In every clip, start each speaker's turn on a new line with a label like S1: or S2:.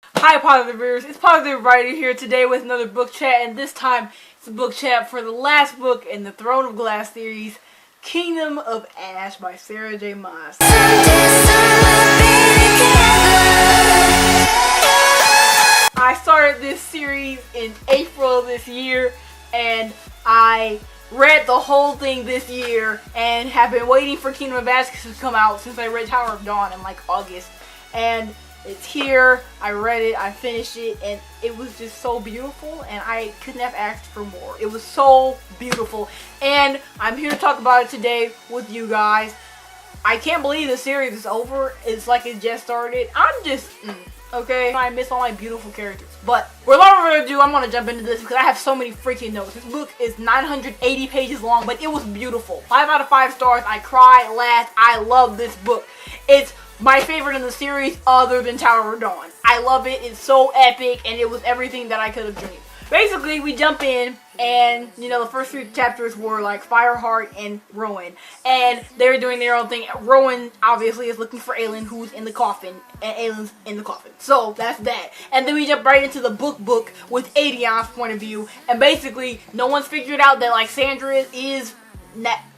S1: Hi Positive Readers, it's Positive Writer here today with another book chat, and this time it's a book chat for the last book in the Throne of Glass series, Kingdom of Ash by Sarah J. Maas. I started this series in April of this year, and I read the whole thing this year and have been waiting for Kingdom of Ash to come out since I read Tower of Dawn in like August. And it's here, I read it, I finished it, and it was just so beautiful, and I couldn't have asked for more. It was so beautiful, and I'm here to talk about it today with you guys. I can't believe the series is over. It's like it just started. I'm just, okay? I miss all my beautiful characters. But without further ado, I'm gonna jump into this because I have so many freaking notes. This book is 980 pages long, but it was beautiful. 5 out of 5 stars. I cried, laughed. I love this book. It's my favorite in the series other than Tower of Dawn. I love it. It's so epic, and it was everything that I could have dreamed. Basically, we jump in, and, you know, the first 3 chapters were like Fireheart and Rowan, and they were doing their own thing. Rowan, obviously, is looking for Aelin, who's in the coffin, and Aelin's in the coffin. So, that's that. And then we jump right into the book with Adion's point of view, and basically, no one's figured out that, like, Sandra is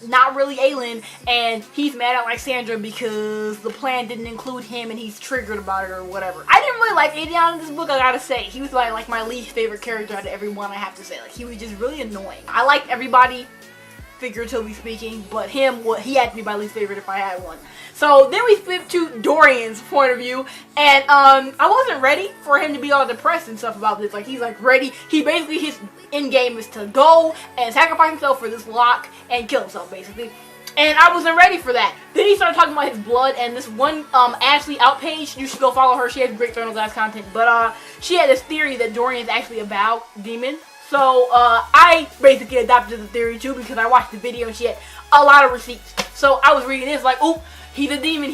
S1: not really Aelin, and he's mad at Lysandra because the plan didn't include him and he's triggered about it or whatever. I didn't really like Adion in this book, I gotta say. He was like my least favorite character out of everyone, I have to say. Like, he was just really annoying. I liked everybody, figuratively speaking, but him, well, he had to be my least favorite if I had one. So then we flip to Dorian's point of view, and I wasn't ready for him to be all depressed and stuff about this. Like, he's like ready. He basically, his end game is to go and sacrifice himself for this lock and kill himself, basically. And I wasn't ready for that. Then he started talking about his blood, and this one Ashley Out page, you should go follow her. She has great Throne of Glass content. But she had this theory that Dorian is actually a Bow demon. So I basically adopted the theory too because I watched the video and she had a lot of receipts. So I was reading this like, oh, he's a demon,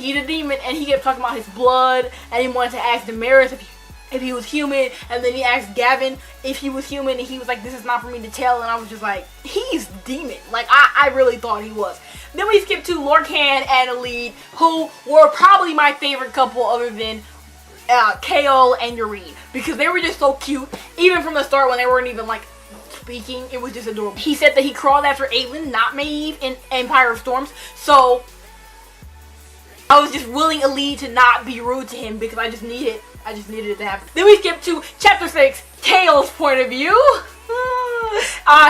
S1: and he kept talking about his blood, and he wanted to ask Damaris if he was human, and then he asked Gavin if he was human, and he was like, this is not for me to tell, and I was just like, he's demon. Like, I really thought he was. Then we skip to Lorcan and Elide, who were probably my favorite couple other than Kaol and Yrene, because they were just so cute, even from the start when they weren't even like speaking. It was just adorable. He said that he crawled after Aelin, not Maeve, in Empire of Storms, so I was just willing Elide to not be rude to him because I just needed it to happen. Then we skip to chapter 6, Kaol's point of view.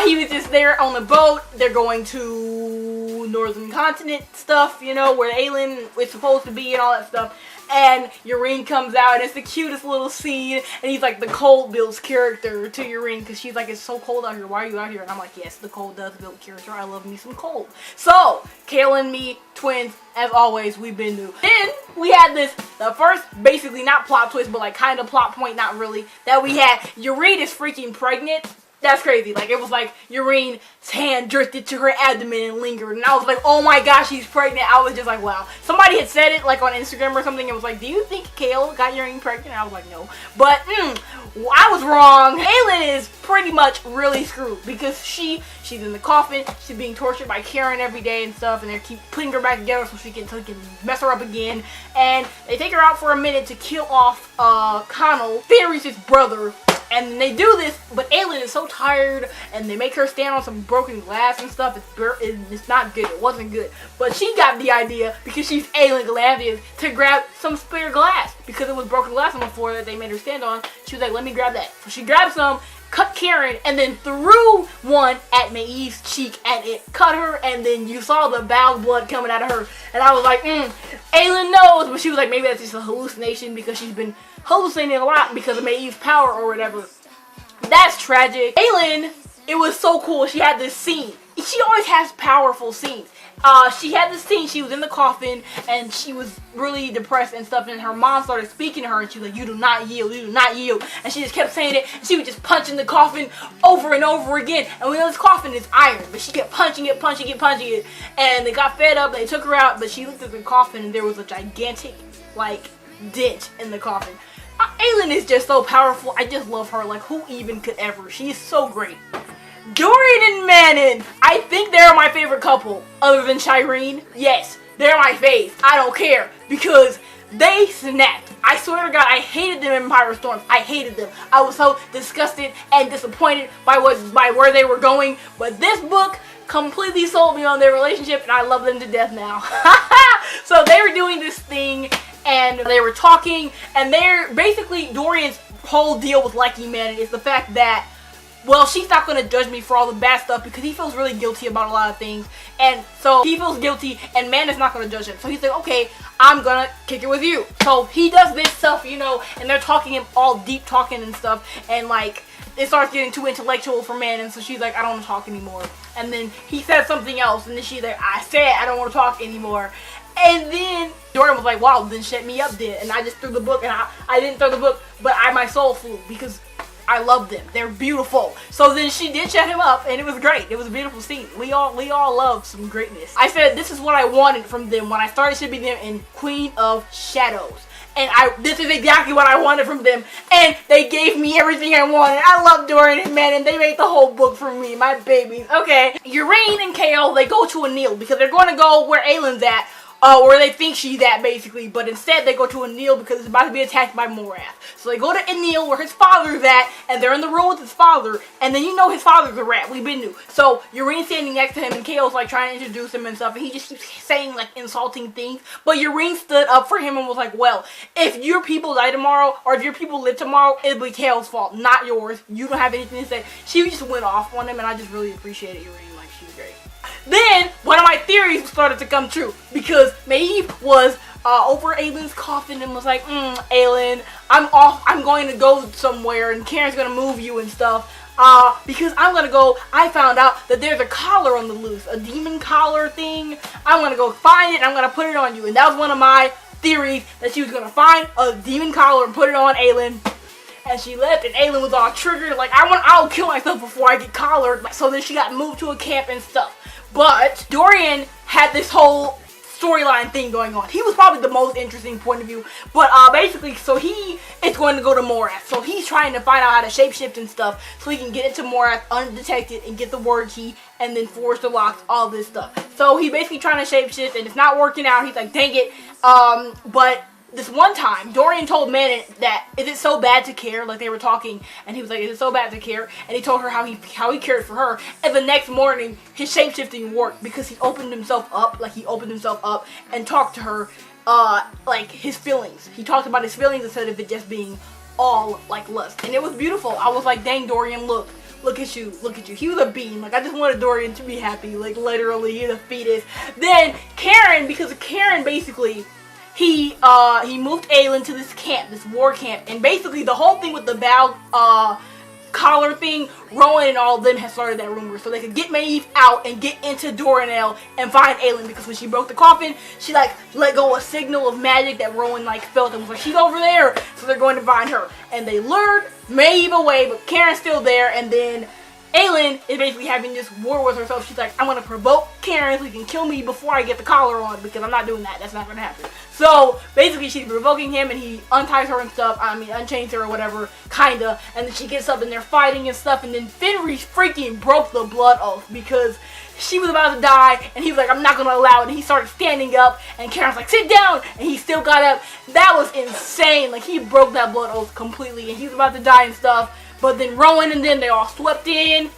S1: He was just there on the boat. They're going to Northern Continent stuff, you know, where Aelin is supposed to be and all that stuff. And Yrene comes out, and it's the cutest little scene, and he's like the cold builds character to Yrene, because she's like, it's so cold out here, why are you out here? And I'm like, yes, the cold does build character, I love me some cold. So, Kaol and me, twins, as always, we've been new. Then, we had the first, basically not plot twist, but like kind of plot point, not really, that we had, Yrene is freaking pregnant. That's crazy. Like, it was like Yrene's hand drifted to her abdomen and lingered. And I was like, oh my gosh, she's pregnant. I was just like, wow. Somebody had said it, like, on Instagram or something. It was like, do you think Kaol got Yrene pregnant? And I was like, no. But, I was wrong. Aelin is pretty much really screwed. Because she's in the coffin. She's being tortured by Karen every day and stuff. And they keep putting her back together so he can mess her up again. And they take her out for a minute to kill off Connell, Varys' brother. And they do this, but Aelin is so tired, and they make her stand on some broken glass and stuff. It's not good. It wasn't good. But she got the idea, because she's Aelin Galathian, to grab some spare glass, because it was broken glass on the floor that they made her stand on. She was like, let me grab that. So she grabbed some, cut Karen, and then threw one at Maeve's cheek, and it cut her, and then you saw the bowel blood coming out of her. And I was like, Aelin knows, but she was like, maybe that's just a hallucination, because she's been hallucinating a lot because of Maeve's power or whatever. That's tragic. Aelin, it was so cool. She had this scene. She always has powerful scenes. She had this scene. She was in the coffin and she was really depressed and stuff. And her mom started speaking to her and she was like, you do not yield, you do not yield. And she just kept saying it. And she was just punching the coffin over and over again. And we know this coffin is iron, but she kept punching it. And they got fed up. They took her out, but she looked at the coffin and there was a gigantic, like, dent in the coffin. Aelin is just so powerful. I just love her. Like, who even could ever? She's so great. Dorian and Manon. I think they're my favorite couple. Other than Shireen. Yes, they're my fave. I don't care. Because they snapped. I swear to God, I hated them in Empire Storm. I hated them. I was so disgusted and disappointed by where they were going. But this book completely sold me on their relationship, and I love them to death now. So they were doing this thing, and they were talking, and they're basically, Dorian's whole deal with liking Manon is the fact that, well, she's not going to judge me for all the bad stuff because he feels really guilty about a lot of things. And so he feels guilty, and Manon's not going to judge him. So he's like, okay, I'm going to kick it with you. So he does this stuff, you know, and they're talking all deep talking and stuff. And like, it starts getting too intellectual for Manon. So she's like, I don't want to talk anymore. And then he says something else. And then she's like, I said I don't want to talk anymore. And then Dorian was like, wow, then shut me up then. And I just threw the book, and I didn't throw the book, but my soul flew because I love them. They're beautiful. So then she did shut him up, and it was great. It was a beautiful scene. We all love some greatness. I said this is what I wanted from them when I started shipping them in Queen of Shadows. And this is exactly what I wanted from them. And they gave me everything I wanted. I love Dorian and Manon. They made the whole book for me. My babies. Okay. Yrene and Chaol, they go to Anil because they're going to go where Aylin's at. Where they think she's at, basically, but instead they go to Anil because it's about to be attacked by Morath. So they go to Anil where his father's at, and they're in the room with his father, and then you know his father's a rat, we've been to. So Yrene's standing next to him, and Chaol's like trying to introduce him and stuff, and he just keeps saying like insulting things, but Yrene stood up for him and was like, well, if your people die tomorrow, or if your people live tomorrow, it'll be Chaol's fault, not yours. You don't have anything to say. She just went off on him, and I just really appreciated Yrene. Like, she's great. Then, one of my theories started to come true, because Maeve was over Aylin's coffin and was like, Aylin, I'm off, I'm going to go somewhere, and Karen's going to move you and stuff, because I'm going to go, I found out that there's a collar on the loose, a demon collar thing. I'm going to go find it, and I'm going to put it on you, and that was one of my theories, that she was going to find a demon collar and put it on Aylin. And she left, and Aylin was all triggered, like, I'll kill myself before I get collared. So then she got moved to a camp and stuff. But Dorian had this whole storyline thing going on. He was probably the most interesting point of view. But basically, so he is going to go to Morath. So he's trying to find out how to shapeshift and stuff, so he can get into Morath undetected and get the word key and then force the locks, all this stuff. So he's basically trying to shapeshift, and it's not working out. He's like, dang it. But this one time, Dorian told Manon that, is it so bad to care? Like, they were talking, and he was like, is it so bad to care? And he told her how he cared for her. And the next morning, his shapeshifting worked because he opened himself up, and talked to her, like, his feelings. He talked about his feelings instead of it just being all, like, lust. And it was beautiful. I was like, dang, Dorian, look at you, He was a bean. Like, I just wanted Dorian to be happy, like, literally, he's a fetus. Then, Karen, because Karen, basically, he moved Aylin to this camp, this war camp, and basically the whole thing with the bow collar thing, Rowan and all of them had started that rumor so they could get Maeve out and get into Doranel and find Aylin, because when she broke the coffin, she like let go a signal of magic that Rowan like felt and was like, she's over there, so they're going to find her. And they lured Maeve away, but Karen's still there, and then Aylin is basically having this war with herself. She's like, I'm going to provoke Karen so he can kill me before I get the collar on, because I'm not doing that. That's not going to happen. So, basically, she's provoking him, and he unties her and stuff. Unchains her or whatever, kinda. And then she gets up, and they're fighting and stuff. And then Fenris freaking broke the blood oath, because she was about to die, and he was like, I'm not going to allow it. And he started standing up, and Karen's like, sit down! And he still got up. That was insane. Like, he broke that blood oath completely, and he was about to die and stuff. But then Rowan and them, they all swept in,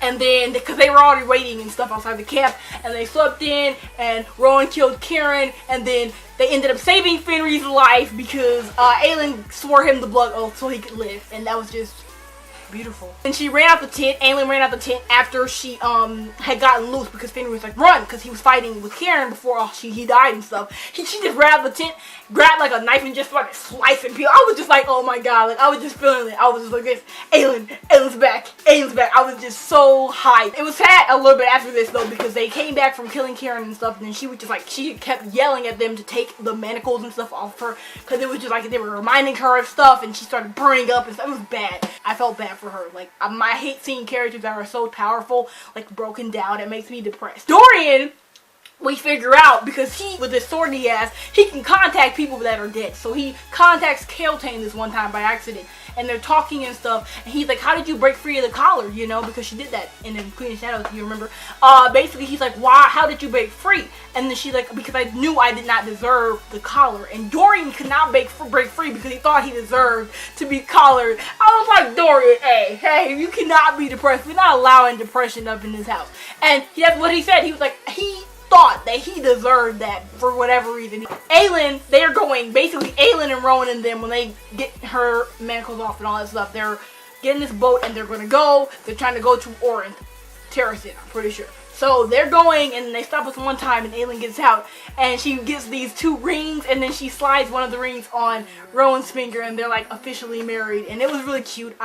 S1: and then, because they were already waiting and stuff outside the camp, and they swept in, and Rowan killed Karen, and then they ended up saving Fenris' life, because Aylin swore him the blood oath so he could live, and that was just beautiful. And she ran out the tent. Aylin ran out the tent after she had gotten loose, because Fenris was like, run, because he was fighting with Karen before he died and stuff. She just ran out the tent, grabbed like a knife and just started slicing people. I was just like, oh my god, like I was just feeling it. I was just like this, Aylin's back. I was just so hyped. It was sad a little bit after this though, because they came back from killing Karen and stuff, and then she was just like, she kept yelling at them to take the manacles and stuff off her, because it was just like they were reminding her of stuff, and she started burning up and stuff. It was bad. I felt bad for her. Like, I hate seeing characters that are so powerful, like, broken down. It makes me depressed. Dorian, we figure out, because he, with this sword he has, he can contact people that are dead. So he contacts Keltane this one time by accident, and they're talking and stuff, and he's like, how did you break free of the collar, you know, because she did that in the Queen of Shadows, you remember? Basically he's like, why, how did you break free? And then she's like, because I knew I did not deserve the collar. And Dorian could not break free because he thought he deserved to be collared. I was like, Dorian, hey, you cannot be depressed. We're not allowing depression up in this house. And that's what he said. He was like, he thought that he deserved that for whatever reason. Aelin, they're going, basically Aelin and Rowan and them, when they get her manacles off and all that stuff, they're getting this boat and they're trying to go to Orinth, Terracin, I'm pretty sure. So they're going and they stop us one time and Aelin gets out and she gets these 2 rings and then she slides one of the rings on Rowan's finger and they're like officially married, and it was really cute.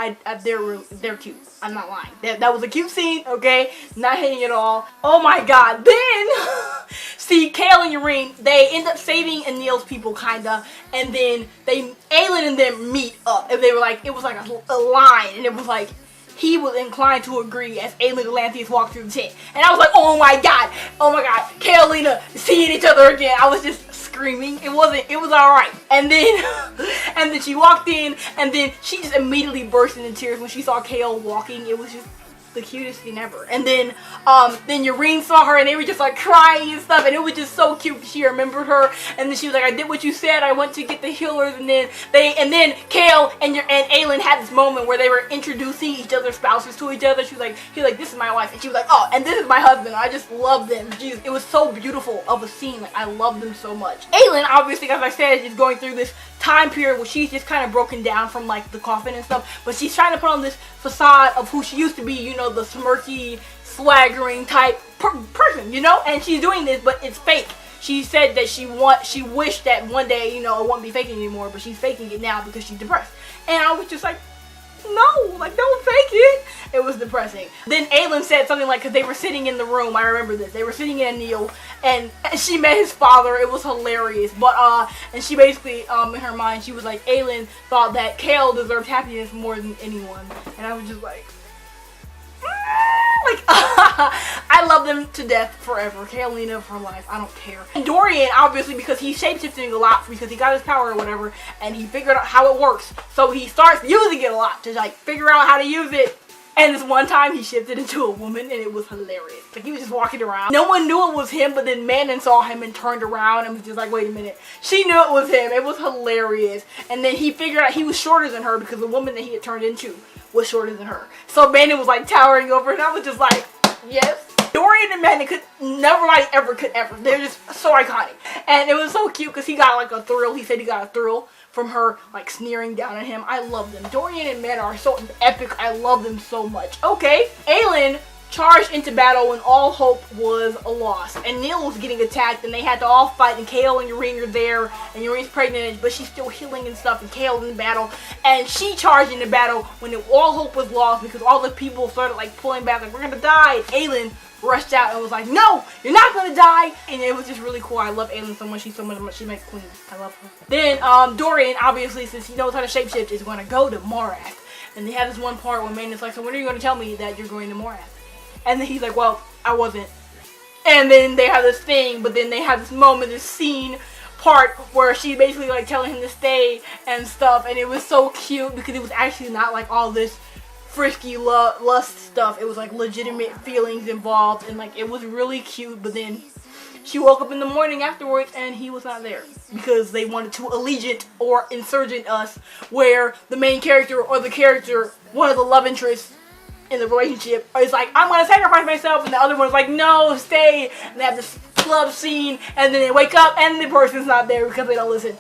S1: They're cute. I'm not lying. That was a cute scene, okay? Not hating at all. Oh my god. Then see, Chaol and Yrene, they end up saving Anil's people kinda, and then Aelin and them meet up and they were like, it was like a line, and it was like he was inclined to agree as Aelin and Galantheus walked through the tent. And I was like, oh my god, Chaol and Lena seeing each other again. I was just screaming. It was alright. And then she walked in, and then she just immediately burst into tears when she saw Chaol walking. It was just the cutest thing ever. And then Yrene saw her and they were just like crying and stuff, and it was just so cute. She remembered her, and then she was like, I did what you said, I went to get the healers. And then Chaol and Aelin had this moment where they were introducing each other's spouses to each other. He was like, this is my wife, and she was like, oh, and this is my husband. I just love them. Jeez, it was so beautiful of a scene. Like, I love them so much. Aelin, obviously, as I said, is going through this time period where she's just kind of broken down from like the coffin and stuff, but she's trying to put on this facade of who she used to be, you know, the smirky, swaggering type person, you know, and she's doing this, but it's fake. She said that she wished that one day, you know, it won't be faking anymore, but she's faking it now because she's depressed. And I was just like, no, like, don't fake it. It was depressing. Then Aelin said something like, because they were sitting in the room, I remember this, they were sitting in Anil, and she met his father. It was hilarious. But and she basically in her mind, she was like, Aelin thought that Chaol deserved happiness more than anyone. And I was just like I love them to death forever. Chaolina for life. I don't care. And Dorian, obviously, because he's shapeshifting a lot because he got his power or whatever, and he figured out how it works. So he starts using it a lot to like figure out how to use it. And this one time he shifted into a woman and it was hilarious. Like, he was just walking around. No one knew it was him, but then Manon saw him and turned around and was just like, wait a minute. She knew it was him. It was hilarious. And then he figured out he was shorter than her because the woman that he had turned into was shorter than her. So Manon was like towering over, and I was just like, yes. Dorian and Manon nobody ever could ever. They're just so iconic. And it was so cute because he got like a thrill. He said he got a thrill from her like sneering down at him. I love them. Dorian and Manon are so epic. I love them so much. Okay, Aelin charged into battle when all hope was lost, and Neil was getting attacked, and they had to all fight, and Chaol and Yrene are there, and Yrene's pregnant, but she's still healing and stuff, and Chaol's in battle, and she charged into battle when all hope was lost because all the people started like pulling back, like, we're gonna die, and Aelin rushed out and was like, no, you're not gonna die. And it was just really cool. I love Aelin so much. She's so much, she makes queen. I love her. Then Dorian, obviously, since he knows how to shapeshift, is gonna go to Morath, and they have this one part where Manon's like, so when are you gonna tell me that you're going to Morath? And then he's like, well, I wasn't. And then they have this thing, but then they have this moment, this scene part where she basically like telling him to stay and stuff, and it was so cute because it was actually not like all this frisky lust stuff. It was like legitimate feelings involved, and like it was really cute. But then she woke up in the morning afterwards and he was not there because they wanted to allegiant or insurgent us, where the main character or the character, one of the love interests in the relationship, is like, I'm gonna sacrifice myself, and the other one's like, no, stay. And they have this club scene, and then they wake up and the person's not there because they don't listen.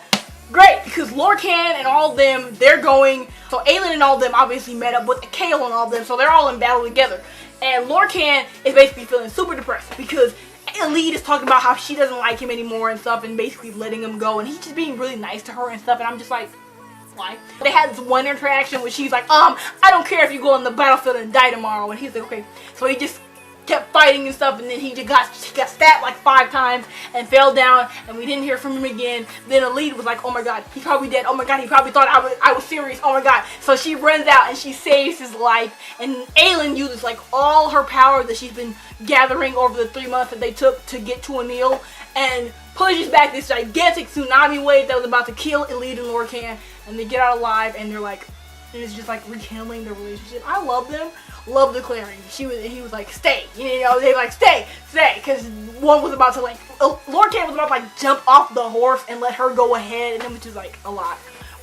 S1: Great, because Lorcan and all of them, they're going, so Aelin and all of them obviously met up with Chaol and all of them, so they're all in battle together. And Lorcan is basically feeling super depressed because Elite is talking about how she doesn't like him anymore and stuff, and basically letting him go, and he's just being really nice to her and stuff, and I'm just like, why? They had this one interaction where she's like, I don't care if you go on the battlefield and die tomorrow, and he's like, okay. So he just kept fighting and stuff, and then he got stabbed like 5 times and fell down, and we didn't hear from him again. Then Elite was like, oh my god, he's probably dead. Oh my god, he probably thought I was serious. Oh my god. So she runs out and she saves his life, and Aelin uses like all her power that she's been gathering over the 3 months that they took to get to Anil, and pushes back this gigantic tsunami wave that was about to kill Elite and Lorcan, and they get out alive, and they're like, and it's just like rekindling the relationship. I love them. Love declaring. He was like, stay. You know, they like, stay, because one was about to like, Lord Kane was about to like jump off the horse and let her go ahead, and then which is like a lot.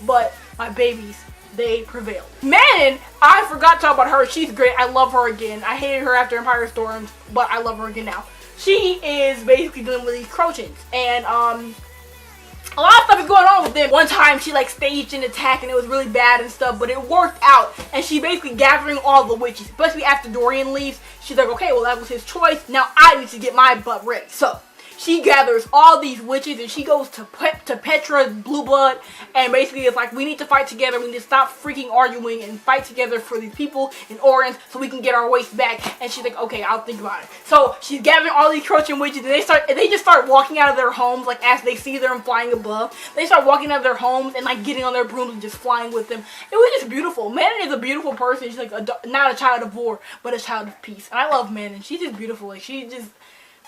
S1: But my babies, they prevailed. Manon, I forgot to talk about her. She's great. I love her again. I hated her after Empire Storms, but I love her again now. She is basically dealing with these Crochins, and a lot of stuff is going on with them. One time she like staged an attack and it was really bad and stuff, but it worked out, and she basically gathering all the witches, especially after Dorian leaves. She's like, okay, well that was his choice, now I need to get my butt ready. So she gathers all these witches and she goes to Petra's Blue Blood, and basically it's like, we need to fight together, we need to stop freaking arguing and fight together for these people in Orange so we can get our waist back. And she's like, okay, I'll think about it. So she's gathering all these Crochin witches, and they just start walking out of their homes, like as they see them flying above. They start walking out of their homes and like getting on their brooms and just flying with them. It was just beautiful. Manon is a beautiful person. She's like not a child of war, but a child of peace. And I love Manon. She's just beautiful. Like, she just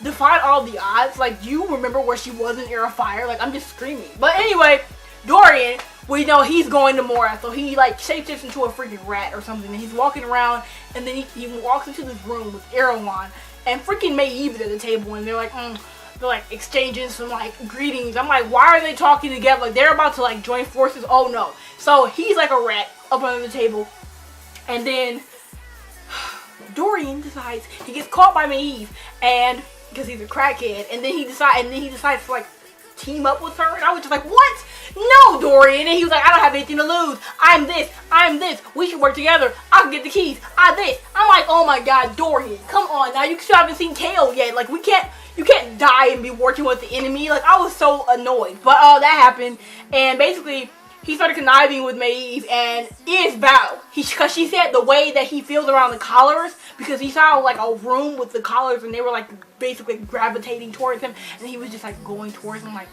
S1: defied all the odds. Like, do you remember where she was in Era Fire? Like, I'm just screaming. But anyway, Dorian, we know he's going to Morath, so he like shapeshifts into a freaking rat or something, and he's walking around, and then he walks into this room with Erewhon, and freaking Maeve is at the table, and they're like exchanging some like greetings. I'm like, why are they talking together? Like, they're about to like join forces. Oh no. So he's like a rat up under the table, and then Dorian decides, he gets caught by Maeve, and because he's a crackhead, and then he decides to like team up with her, and I was just like, what? No, Dorian. And he was like, I don't have anything to lose. I'm this. We should work together. I can get the keys. This. I'm like, oh my god, Dorian, come on now. You still haven't seen KO yet. Like, you can't die and be working with the enemy. Like, I was so annoyed. But that happened, and basically he started conniving with Maeve, and it's battle. Because she said the way that he feels around the collars, because he saw like a room with the collars, and they were like basically gravitating towards him, and he was just like going towards them like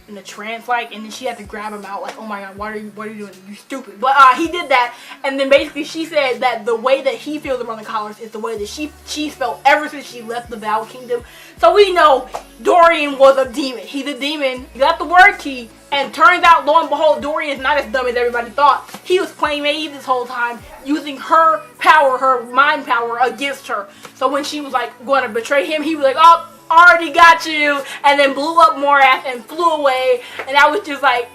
S1: in a trance, like, and then she had to grab him out, like, oh my god, what are you doing? You stupid. But he did that, and then basically she said that the way that he feels around the collars is the way that she's felt ever since she left the Val Kingdom. So we know Dorian was a demon. He's a demon. He got the word key, and turns out, lo and behold, Dorian is not as dumb as everybody thought. He was playing Maeve this whole time, using her power, her mind power, against her. So when she was like going to betray him, he was like, oh, already got you, and then blew up Morath and flew away. And I was just like,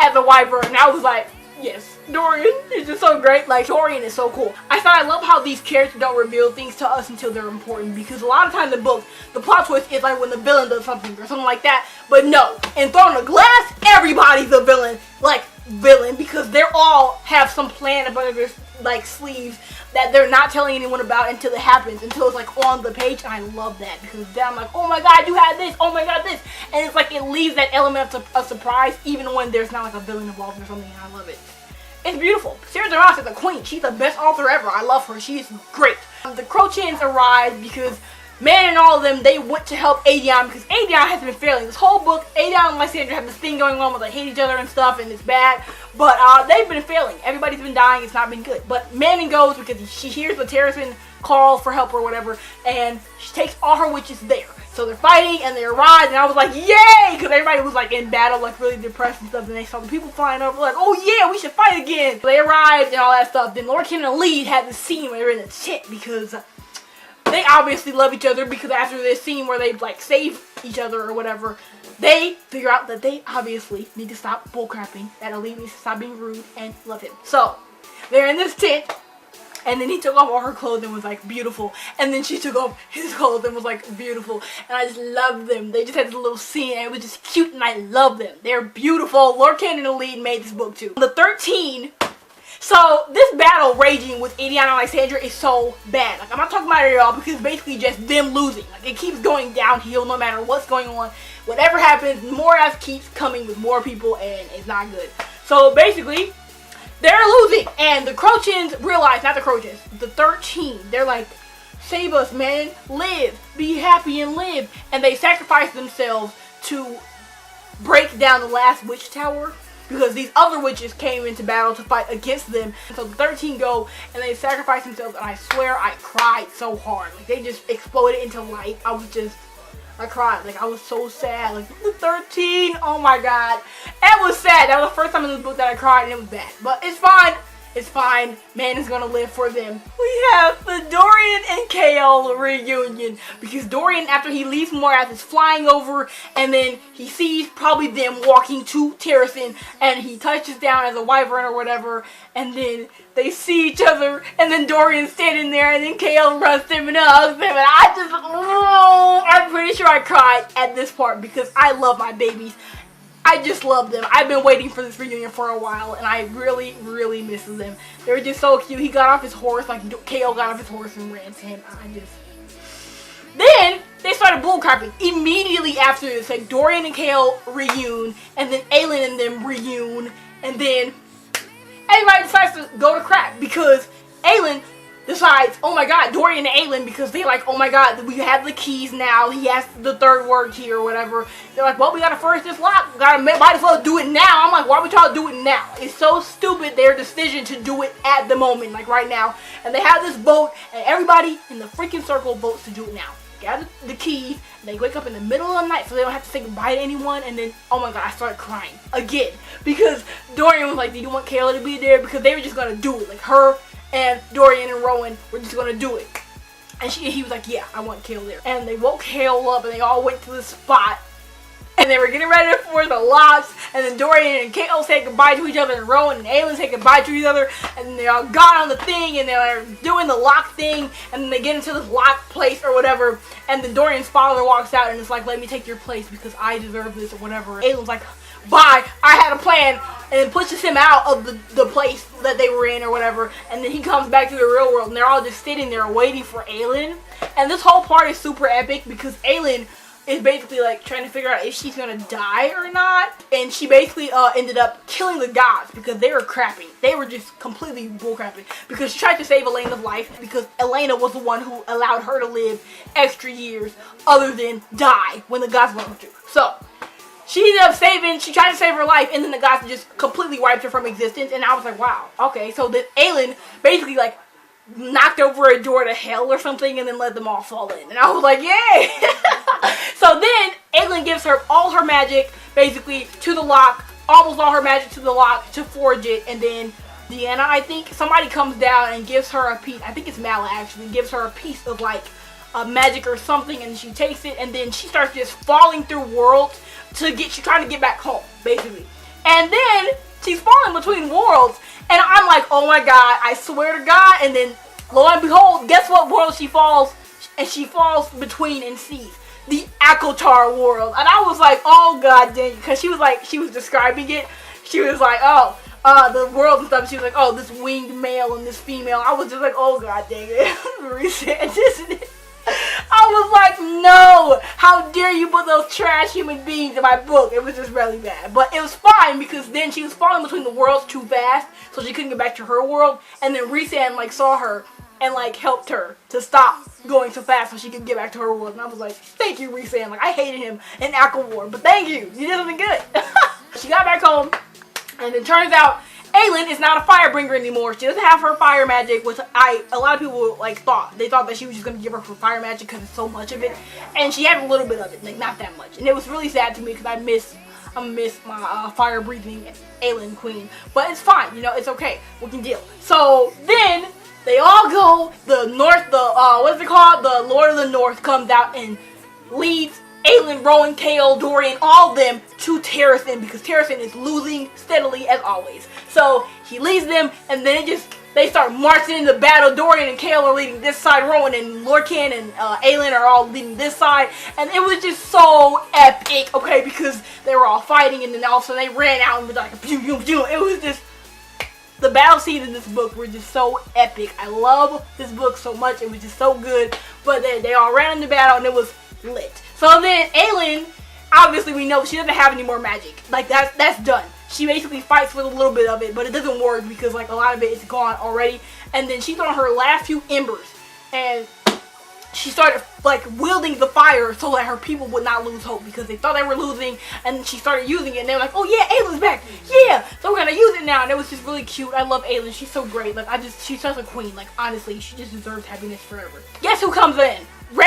S1: as a wiper, and I was like, yes, Dorian is just so great. Like, Dorian is so cool. I love how these characters don't reveal things to us until they're important, because a lot of times in books, the plot twist is like when the villain does something or something like that. But no, in Throne of Glass, everybody's a villain. Like, villain, because they all have some plan up under their like sleeves that they're not telling anyone about until it happens, until it's like on the page. And I love that, because then I'm like, oh my god, you had this, oh my god, this, and it's like it leaves that element of surprise even when there's not like a villain involved or something, and I love it. It's beautiful. Sarah J. Maas is a queen. She's the best author ever. I love her. She's great. The Crochins arrived because Man and all of them, they went to help Aedion, because Aedion has been failing. This whole book, Aedion and Lysandra have this thing going on where they hate each other and stuff, and it's bad. But they've been failing. Everybody's been dying. It's not been good. But Manon goes because she hears the Terracin call for help or whatever, and she takes all her witches there. So they're fighting, and they arrive, and I was like, yay! Because everybody was like in battle, like really depressed and stuff, and they saw the people flying over, like, oh yeah, we should fight again! So they arrived and all that stuff. Then Lord Ken and Lead had this scene where they were in the tent, because they obviously love each other, because after this scene where they like save each other or whatever, they figure out that they obviously need to stop bullcrapping, that Elite needs to stop being rude and love him. So they're in this tent, and then he took off all her clothes and was like beautiful, and then she took off his clothes and was like beautiful, and I just loved them. They just had this little scene and it was just cute, and I love them. They're beautiful. Lord Ken and Elite made this book too. The 13. So this battle raging with Aedion and Lysandra is so bad. Like, I'm not talking about it at all, because it's basically just them losing. Like, it keeps going downhill no matter what's going on. Whatever happens, Morath keeps coming with more people, and it's not good. So basically, they're losing, and the Crochins realize, not the Crochins, the 13, they're like, save us, man, live, be happy and live. And they sacrifice themselves to break down the last witch tower, because these other witches came into battle to fight against them. And so the 13 go, and they sacrifice themselves, and I swear I cried so hard. Like, they just exploded into light. I cried. Like, I was so sad. Like, the 13, oh my god. It was sad. That was the first time in this book that I cried, and it was bad. But it's fine. It's fine. Man is gonna live for them. We have the Dorian and Kale reunion because Dorian, after he leaves Morath, is flying over, and then he sees probably them walking to Terracin, and he touches down as a wyvern or whatever, and then they see each other, and then Dorian's standing there, and then Kale runs to him and hugs him, and I'm pretty sure I cried at this part because I love my babies. I just love them. I've been waiting for this reunion for a while, and I really, really miss them. They were just so cute. He got off his horse, like Kale got off his horse and ran to him. Then they started bullcrapping immediately after this. Like Dorian and Kale reune, and then Aelin and them reune, and then everybody decides to go to crap because Aelin decides, oh my god, Dorian and Aelin, because they're like, oh my god, we have the keys now, he has the third word key or whatever. They're like, well, we gotta first this lock, might as well do it now. I'm like, why would y'all do it now? It's so stupid, their decision to do it at the moment, like right now. And they have this vote, and everybody in the freaking circle votes to do it now. Gather the keys, and they wake up in the middle of the night so they don't have to say goodbye to anyone, and then, oh my god, I started crying again. Because Dorian was like, do you want Kayla to be there? Because they were just gonna do it, like her and Dorian and Rowan were just gonna do it. And he was like, yeah, I want Kale there. And they woke Kale up and they all went to the spot. And they were getting ready for the locks. And then Dorian and Kale said goodbye to each other. And Rowan and Aelin said goodbye to each other. And they all got on the thing and they were doing the lock thing. And then they get into this lock place or whatever. And then Dorian's father walks out and is like, let me take your place because I deserve this or whatever. Aelin's like, bye, I had a plan, and then pushes him out of the place that they were in or whatever, and then he comes back to the real world, and they're all just sitting there waiting for Aelin. And this whole part is super epic because Aelin is basically like trying to figure out if she's gonna die or not, and she basically ended up killing the gods because they were crapping. They were just completely bullcrapping because she tried to save Elena's life because Elena was the one who allowed her to live extra years other than die when the gods wanted to. So she tried to save her life, and then the gods just completely wiped her from existence, and I was like, wow, okay. So then Aelin basically, like, knocked over a door to hell or something, and then let them all fall in, and I was like, yay! So then Aelin gives her all her magic, basically, to the lock, almost all her magic to the lock, to forge it, and then Deanna, I think, somebody comes down and gives her a piece, I think it's Mala, actually, gives her a piece of, like, magic or something, and she takes it, and then she starts just falling through worlds, she's trying to get back home, basically. And then she's falling between worlds, and I'm like, oh my god, I swear to God. And then lo and behold, guess what world she falls? And she falls between and sees the Akotar world. And I was like, oh god dang it, because she was describing it. She was like, oh, the world and stuff. She was like, oh, this winged male and this female. I was just like, oh god dang it, reset, isn't it? I was like, no, how dare you put those trash human beings in my book. It was just really bad, but it was fine because then she was falling between the worlds too fast, so she couldn't get back to her world, and then Rhysand like saw her and like helped her to stop going so fast so she could get back to her world. And I was like, thank you, Rhysand. Like, I hated him in Aquawar, but thank you, you did something good. She got back home, and it turns out Aelin is not a firebringer anymore. She doesn't have her fire magic, which a lot of people like thought. They thought that she was just going to give her fire magic because it's so much of it. And she had a little bit of it, like not that much. And it was really sad to me because I miss my fire breathing Aelin queen. But it's fine, you know, it's okay. We can deal. So then they all go, what's it called? The Lord of the North comes out and leads Aelin, Rowan, Kale, Dorian, all of them to Terracin because Terracin is losing steadily as always. So he leads them, and then they start marching into battle. Dorian and Kale are leading this side, Rowan and Lorcan and Aelin are all leading this side, and it was just so epic, okay, because they were all fighting, and then all of a sudden they ran out and was like, pew, pew, pew. It was just, the battle scenes in this book were just so epic. I love this book so much. It was just so good, but they all ran into battle, and it was lit. So then Aelin, obviously we know she doesn't have any more magic. Like that's done. She basically fights with a little bit of it, but it doesn't work because like a lot of it is gone already. And then she's on her last few embers, and she started like wielding the fire so that her people would not lose hope because they thought they were losing, and she started using it, and they were like, oh yeah, Aelin's back, yeah, so we're gonna use it now. And it was just really cute. I love Aelin. She's so great. Like she's such a queen. Like honestly, she just deserves happiness forever. Guess who comes in?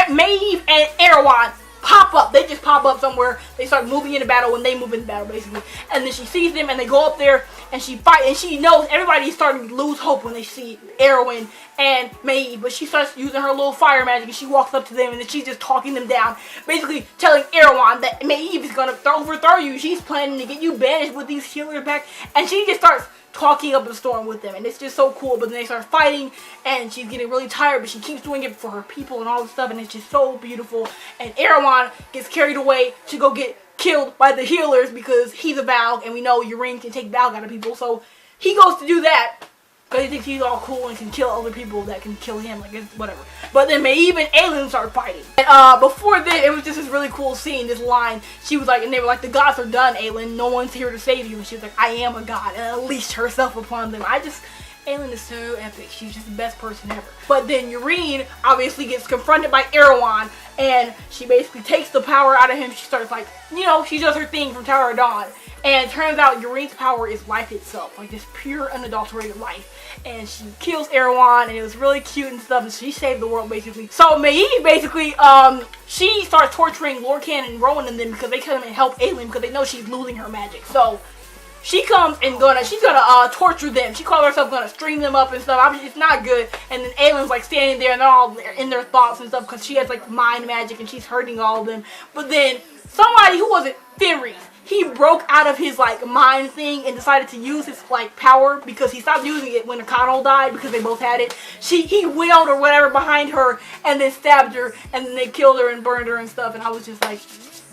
S1: Maeve and Erewhon pop up. They just pop up somewhere. They start moving into battle when they move into battle, basically. And then she sees them, and they go up there, and she fight. And she knows everybody's starting to lose hope when they see Erwin and Maeve. But she starts using her little fire magic, and she walks up to them, and then she's just talking them down, basically telling Erewhon that Maeve is gonna overthrow you. She's planning to get you banished with these healers back, and she just starts talking up a storm with them, and it's just so cool. But then they start fighting, and she's getting really tired, but she keeps doing it for her people and all this stuff, and it's just so beautiful. And Erewhon gets carried away to go get killed by the healers because he's a Valg, and we know Yrene can take Valg out of people, so he goes to do that because he thinks he's all cool and can kill other people that can kill him, like, it's whatever. But then Maeve and Aelin start fighting. And before this, it was just this really cool scene, this line. She was like, and they were like, the gods are done, Aelin. No one's here to save you. And she was like, I am a god, and unleashed herself upon them. Aelin is so epic. She's just the best person ever. But then Yrene obviously gets confronted by Erewhon, and she basically takes the power out of him. She starts, like, you know, she does her thing from Tower of Dawn. And it turns out Yrene's power is life itself, like this pure, unadulterated life. And she kills Erewhon, and it was really cute and stuff, and she saved the world, basically. So Maeve, basically, she starts torturing Lorcan and Rowan and them because they come and help Aelin because they know she's losing her magic. So she comes and she's gonna torture them. She calls herself gonna string them up and stuff. I mean, it's not good. And then Aelin's like standing there, and they're all in their thoughts and stuff because she has like mind magic, and she's hurting all of them. But then somebody who wasn't Fenris, he broke out of his like mind thing and decided to use his like power because he stopped using it when O'Connell died because they both had it. He wheeled or whatever behind her and then stabbed her, and then they killed her and burned her and stuff. And I was just like,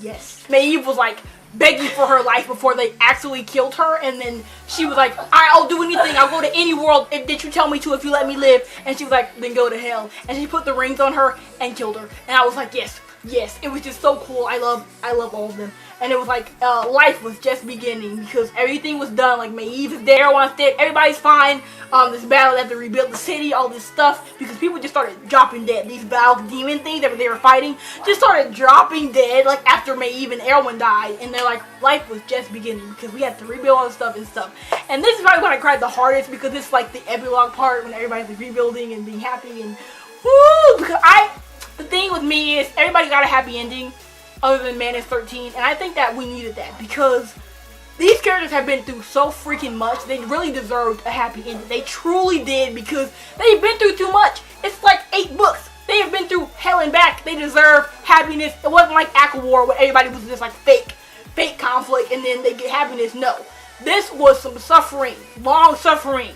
S1: yes. Maeve was like begging for her life before they actually killed her, and then she was like, I'll do anything. I'll go to any world that you tell me to if you let me live. And she was like, then go to hell. And she put the rings on her and killed her. And I was like, yes. Yes, it was just so cool. I love all of them. And it was like, life was just beginning because everything was done. Like, Maeve is there, Erewhon's dead, everybody's fine. This battle, they have to rebuild the city, all this stuff, because people just started dropping dead. These Valk demon things that they were fighting just started dropping dead, like, after Maeve and Erewhon died. And they're like, life was just beginning because we had to rebuild all this stuff and stuff. And this is probably when I cried the hardest because it's like the epilogue part when everybody's like, rebuilding and being happy and woo! Because the thing with me is everybody got a happy ending other than Manus 13, and I think that we needed that because these characters have been through so freaking much. They really deserved a happy ending. They truly did because they've been through too much. It's like 8 books. They have been through hell and back. They deserve happiness. It wasn't like Aqua War where everybody was just like fake conflict and then they get happiness. No. This was some suffering, long suffering,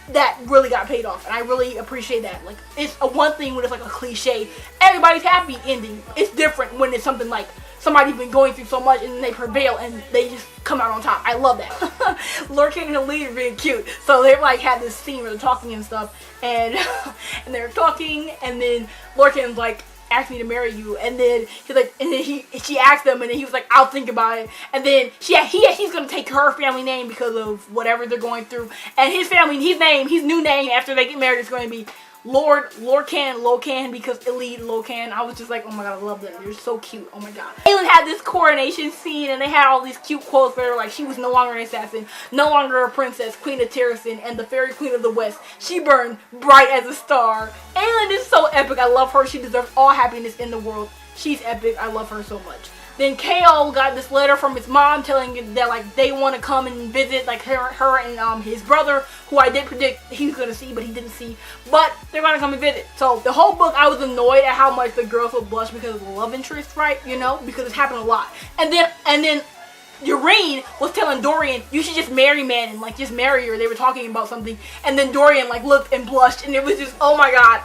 S1: that really got paid off, and I really appreciate that. Like, it's a one thing when it's like a cliche, everybody's happy ending. It's different when it's something like somebody's been going through so much and then they prevail and they just come out on top. I love that. Lorcan and Elite are being cute. So they like had this scene where they're talking and stuff, and and they're talking, and then Lorcan's like, asked me to marry you, and then he's like, and then she asked him, and then he was like, I'll think about it. And then he's gonna take her family name because of whatever they're going through, and his new name after they get married is going to be Lorcan, because Elite Locan. I was just like, oh my god, I love them. They're so cute. Oh my god. Aelin had this coronation scene, and they had all these cute quotes where they were like, she was no longer an assassin, no longer a princess, queen of Terrasen, and the fairy queen of the west. She burned bright as a star. Aelin is so epic. I love her. She deserves all happiness in the world. She's epic. I love her so much. Then Chaol got this letter from his mom telling him that like they want to come and visit like her and his brother, who I did predict he was gonna see, but he didn't see. But they're gonna come and visit. So the whole book, I was annoyed at how much the girls would blush because of the love interest, right? You know, because it's happened a lot. And then Yrene was telling Dorian, you should just marry Manon, like just marry her. They were talking about something, and then Dorian like looked and blushed, and it was just, oh my god.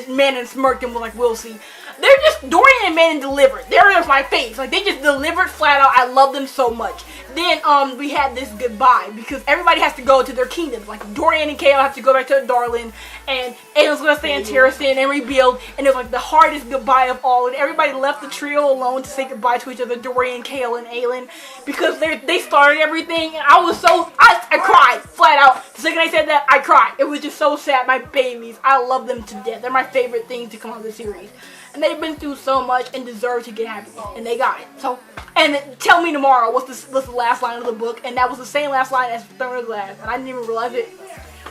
S1: Manon smirked and was like, we'll see. They're just, Dorian and Manon delivered. They're just my face. Like, they just delivered flat out. I love them so much. Then, we had this goodbye, because everybody has to go to their kingdoms. Like, Dorian and Chaol have to go back to Darlin, and Aelin's gonna stay in Terrasen and rebuild, and it was like the hardest goodbye of all, and everybody left the trio alone to say goodbye to each other, Dorian, Chaol, and Aelin, because they started everything, and I cried, flat out. The second I said that, I cried. It was just so sad. My babies, I love them to death. They're my favorite things to come out of the series. And they've been through so much and deserve to get happy. And they got it. So, and tell me tomorrow what's the last line of the book. And that was the same last line as Throne of Glass. And I didn't even realize it.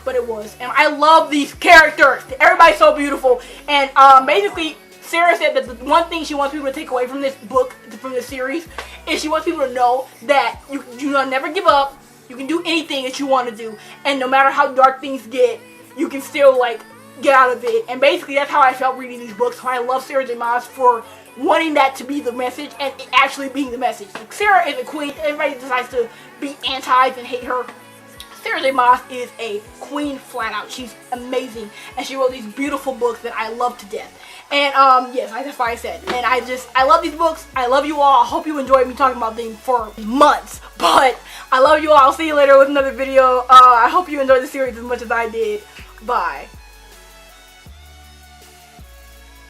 S1: But it was. And I love these characters. Everybody's so beautiful. And basically, Sarah said that the one thing she wants people to take away from this book, from this series, is she wants people to know that you never give up. You can do anything that you want to do, and no matter how dark things get, you can still like get out of it. And basically, that's how I felt reading these books. So I love Sarah J. Maas for wanting that to be the message and it actually being the message. Like, Sarah is a queen. Everybody decides to be anti and hate her. Sarah J. Maas is a queen flat out. She's amazing, and she wrote these beautiful books that I love to death. And yes, that's why I said. And I love these books. I love you all. I hope you enjoyed me talking about things for months. But I love you all. I'll see you later with another video. I hope you enjoyed the series as much as I did. Bye.